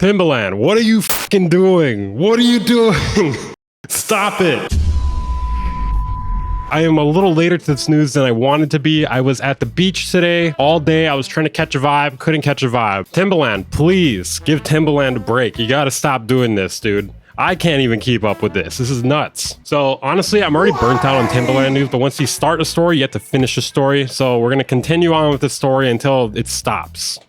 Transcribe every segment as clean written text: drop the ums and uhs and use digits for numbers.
Timbaland, what are you fucking doing? What are you doing? Stop it. I am a little later to this news than I wanted to be. I was at the beach today all day. I was trying to catch a vibe, couldn't catch a vibe. Timbaland, please give Timbaland a break. You gotta stop doing this, dude. I can't even keep up with this. This is nuts. So honestly, I'm already burnt out on Timbaland news, but once you start a story, you have to finish a story. So we're gonna continue on with the story until it stops.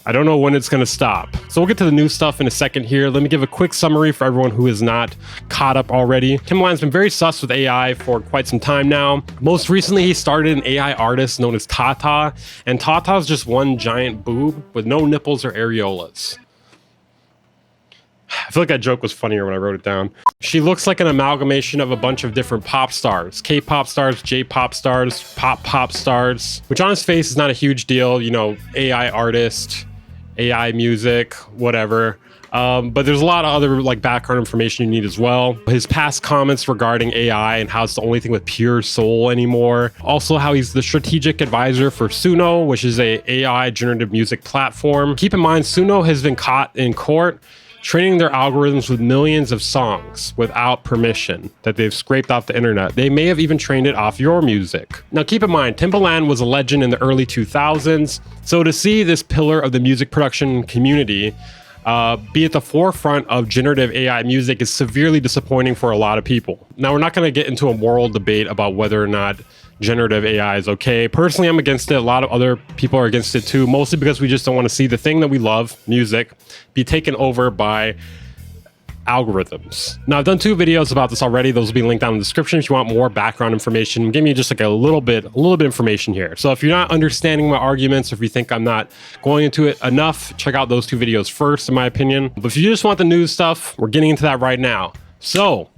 I don't know when it's going to stop. So we'll get to the new stuff in a second here. Let me give a quick summary for everyone who is not caught up already. Timbaland's been very sus with AI for quite some time now. Most recently, he started an AI artist known as Tata, and Tata is just one giant boob with no nipples or areolas. I feel like that joke was funnier when I wrote it down. She looks like an amalgamation of a bunch of different pop stars, K-pop stars, J-pop stars, pop stars, which on his face is not a huge deal. You know, AI artist, AI music, whatever. But there's a lot of other like background information you need as well. His past comments regarding AI and how it's the only thing with pure soul anymore. Also how he's the strategic advisor for Suno, which is a AI generative music platform. Keep in mind, Suno has been caught in court training their algorithms with millions of songs without permission that they've scraped off the internet. They may have even trained it off your music. Now keep in mind, Timbaland was a legend in the early 2000s. So to see this pillar of the music production community be at the forefront of generative AI music is severely disappointing for a lot of people. Now we're not going to get into a moral debate about whether or not generative AI is okay. Personally, I'm against it. A lot of other people are against it too, mostly because we just don't want to see the thing that we love, music, be taken over by algorithms. Now, I've done 2 videos about this already. Those will be linked down in the description if you want more background information. I'm giving you just like a little bit information here. So if you're not understanding my arguments, or if you think I'm not going into it enough, check out those 2 videos first, in my opinion. But if you just want the news stuff, we're getting into that right now. So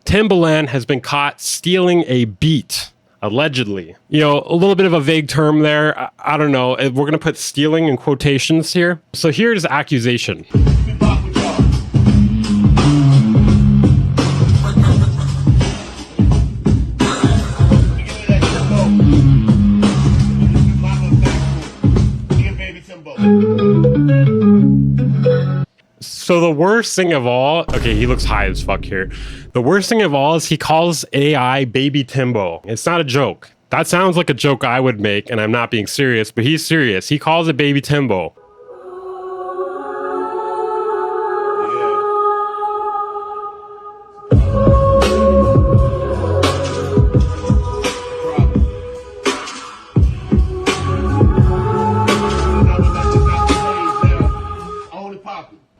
Timbaland has been caught stealing a beat. Allegedly. You know, a little bit of a vague term there. I don't know. We're going to put stealing in quotations here. So here's the accusation. So the worst thing of all, okay, he looks high as fuck here. The worst thing of all is he calls AI Baby Timbo. It's not a joke. That sounds like a joke I would make, and I'm not being serious, but he's serious. He calls it Baby Timbo.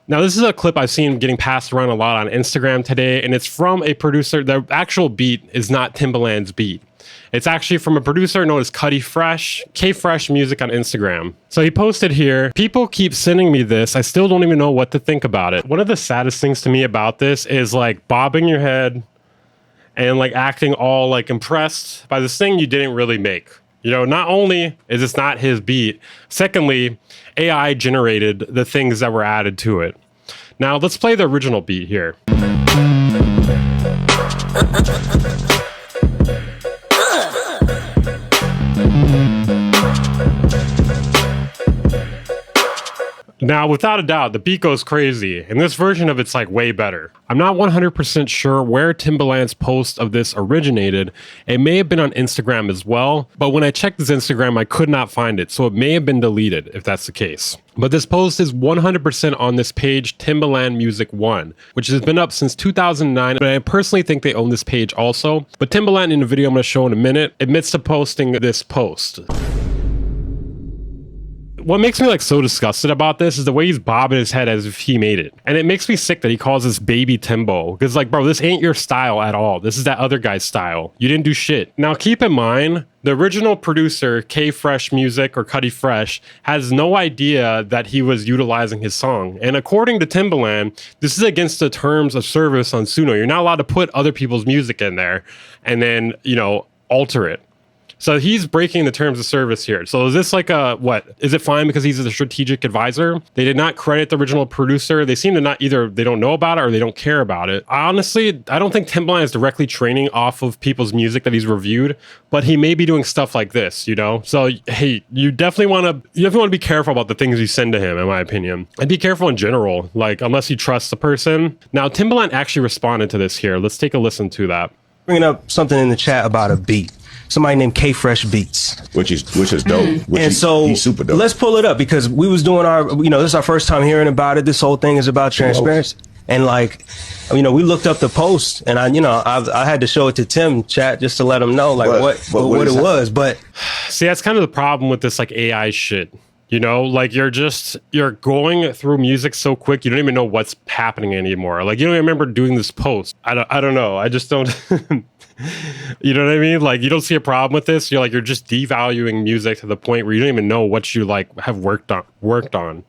Now, this is a clip I've seen getting passed around a lot on Instagram today, and it's from a producer. The actual beat is not Timbaland's beat. It's actually from a producer known as K-Fresh Music on Instagram. So he posted here, "People keep sending me this. I still don't even know what to think about it." One of the saddest things to me about this is like bobbing your head and like acting all like impressed by this thing you didn't really make. You know, not only is this not his beat, secondly, AI generated the things that were added to it. Now, let's play the original beat here. Now, without a doubt, the beat goes crazy, and this version of it's like way better. I'm not 100% sure where Timbaland's post of this originated. It may have been on Instagram as well, but when I checked his Instagram, I could not find it, so it may have been deleted if that's the case. But this post is 100% on this page, Timbaland Music 1, which has been up since 2009, but I personally think they own this page also. But Timbaland, in the video I'm going to show in a minute, admits to posting this post. What makes me like so disgusted about this is the way he's bobbing his head as if he made it. And it makes me sick that he calls this Baby Timbo. Because like, bro, this ain't your style at all. This is that other guy's style. You didn't do shit. Now keep in mind, the original producer, K-Fresh Music or Cuddy Fresh, has no idea that he was utilizing his song. And according to Timbaland, this is against the terms of service on Suno. You're not allowed to put other people's music in there and then, you know, alter it. So he's breaking the terms of service here. So is this like a, what? Is it fine because he's a strategic advisor? They did not credit the original producer. They seem to not, either they don't know about it or they don't care about it. Honestly, I don't think Timbaland is directly training off of people's music that he's reviewed, but he may be doing stuff like this, you know? So, hey, you definitely want to be careful about the things you send to him, in my opinion. And be careful in general, like, unless you trust the person. Now, Timbaland actually responded to this here. Let's take a listen to that. Bringing up something in the chat about a beat. Somebody named K Fresh Beats, which is dope. He's super dope. Let's pull it up because we was doing our, this is our first time hearing about it. This whole thing is about transparency, and like, we looked up the post, and I had to show it to Tim chat just to let him know like what it was. But see, that's kind of the problem with this like AI shit. Like you're going through music so quick, you don't even know what's happening anymore. Like you don't even remember doing this post. I don't know. I just don't. You know what I mean? Like you don't see a problem with this. You're just devaluing music to the point where you don't even know what you like have worked on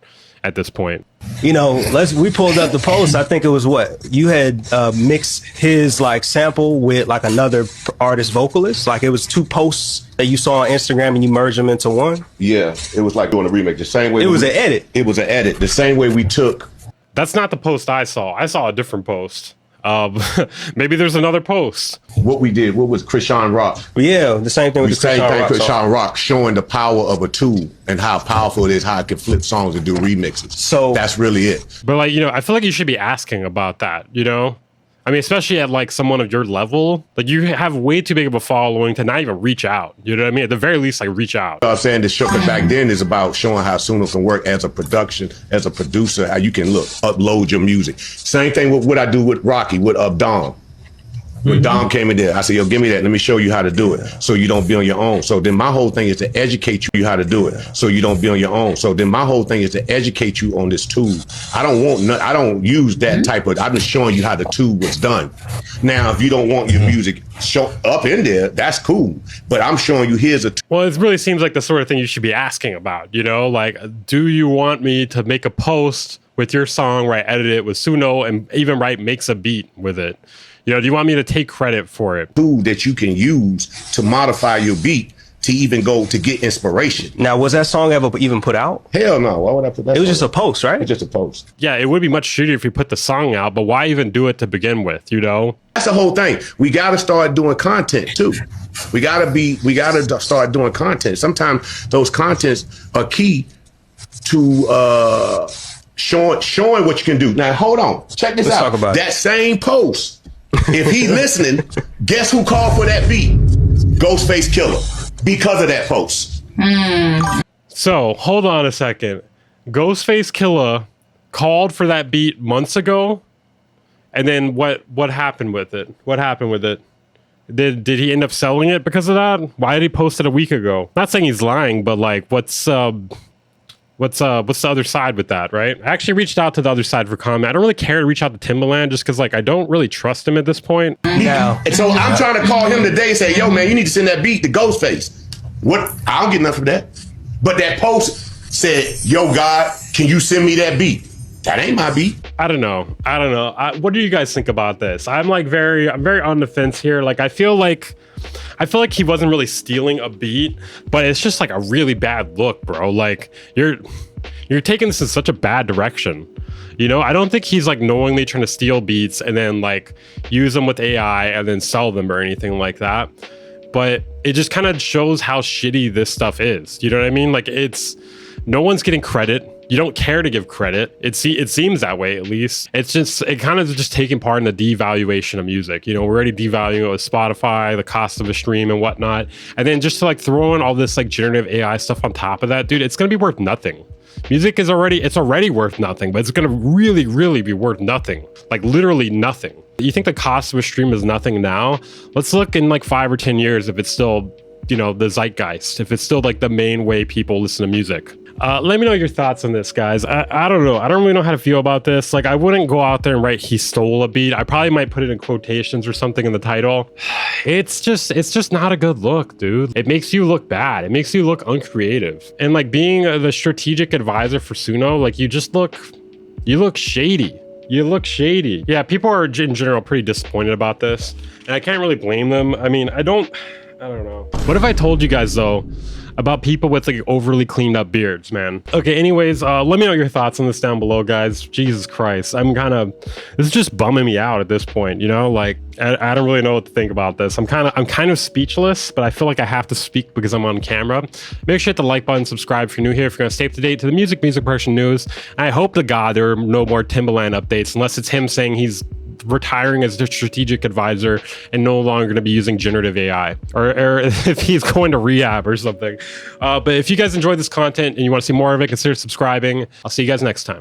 at this point. We pulled up the post. I think it was what you had mixed his like sample with like another artist vocalist. Like it was two posts that you saw on Instagram and you merged them into one. Yeah, it was like doing a remix. The same way it was an edit. It was an edit. The same way we took. That's not the post I saw. I saw a different post. Maybe there's another post. What we did, what was Krishan Rock? Yeah, the same thing with Krishan Rock showing the power of a tool and how powerful it is, how it can flip songs and do remixes. So that's really it. But like, I feel like you should be asking about that, I mean, especially at like someone of your level, like you have way too big of a following to not even reach out. You know what I mean? At the very least, like reach out. I'm saying the show back then is about showing how Suno can work as a producer, how you can upload your music. Same thing with what I do with Rocky, with Dom. When Dom came in there, I said, yo, give me that. Let me show you how to do it so you don't be on your own. So then my whole thing is to educate you how to do it so you don't be on your own. So then my whole thing is to educate you on this tool. I don't use that type of, I'm just showing you how the tool was done. Now, if you don't want your music show up in there, that's cool. But I'm showing you here's a tool. Well, it really seems like the sort of thing you should be asking about, like, do you want me to make a post with your song where I edit it with Suno and even makes a beat with it? Do you want me to take credit for it? Tool that you can use to modify your beat to even go to get inspiration. Now, was that song ever even put out? Hell no. Why would I put that? It was just a post, right? It's just a post. Yeah, it would be much shittier if you put the song out, but why even do it to begin with, That's the whole thing. We got to start doing content too. We got to start doing content. Sometimes those contents are key to showing what you can do. Now, hold on. Check this out. Talk about that same post. If he's listening, guess who called for that beat? Ghostface Killah, because of that post. So hold on a second. Ghostface Killah called for that beat months ago, and then what happened with it? What happened with it? Did he end up selling it because of that? Why did he post it a week ago? Not saying he's lying, but like, what's the other side with that, right? I actually reached out to the other side for comment. I don't really care to reach out to Timbaland just because, like, I don't really trust him at this point. Yeah. And so I'm trying to call him today and say, yo, man, you need to send that beat to Ghostface. What? I don't get nothing for that. But that post said, yo, God, can you send me that beat? That ain't my beat. I don't know. What do you guys think about this? I'm very on the fence here. Like, I feel like he wasn't really stealing a beat, but it's just like a really bad look, bro. Like you're taking this in such a bad direction. I don't think he's like knowingly trying to steal beats and then like use them with AI and then sell them or anything like that. But it just kind of shows how shitty this stuff is. You know what I mean? Like no one's getting credit. You don't care to give credit. It seems that way, at least. It kind of just taking part in the devaluation of music. We're already devaluing it with Spotify, the cost of a stream and whatnot. And then just to like throw in all this like generative AI stuff on top of that, dude, it's going to be worth nothing. Music is already worth nothing, but it's going to really, really be worth nothing. Like literally nothing. You think the cost of a stream is nothing now? Let's look in like 5 or 10 years if it's still, the zeitgeist, if it's still like the main way people listen to music. Let me know your thoughts on this, guys. I don't know. I don't really know how to feel about this. Like, I wouldn't go out there and write he stole a beat. I probably might put it in quotations or something in the title. It's just not a good look, dude. It makes you look bad. It makes you look uncreative. And like being the strategic advisor for Suno, like you look shady. You look shady. Yeah, people are in general pretty disappointed about this. And I can't really blame them. I mean, I don't I don't know. What if I told you guys though about people with like overly cleaned up beards, man? Okay, anyways, let me know your thoughts on this down below, guys. Jesus Christ, this is just bumming me out at this point, you know? Like, I don't really know what to think about this. I'm kind of speechless, but I feel like I have to speak because I'm on camera. Make sure to hit the like button, subscribe if you're new here, if you're gonna stay up to date to the music production news. And I hope to God there are no more Timbaland updates, unless it's him saying he's retiring as the strategic advisor and no longer going to be using generative AI, or if he's going to rehab or something. But if you guys enjoyed this content and you want to see more of it, consider subscribing. I'll see you guys next time.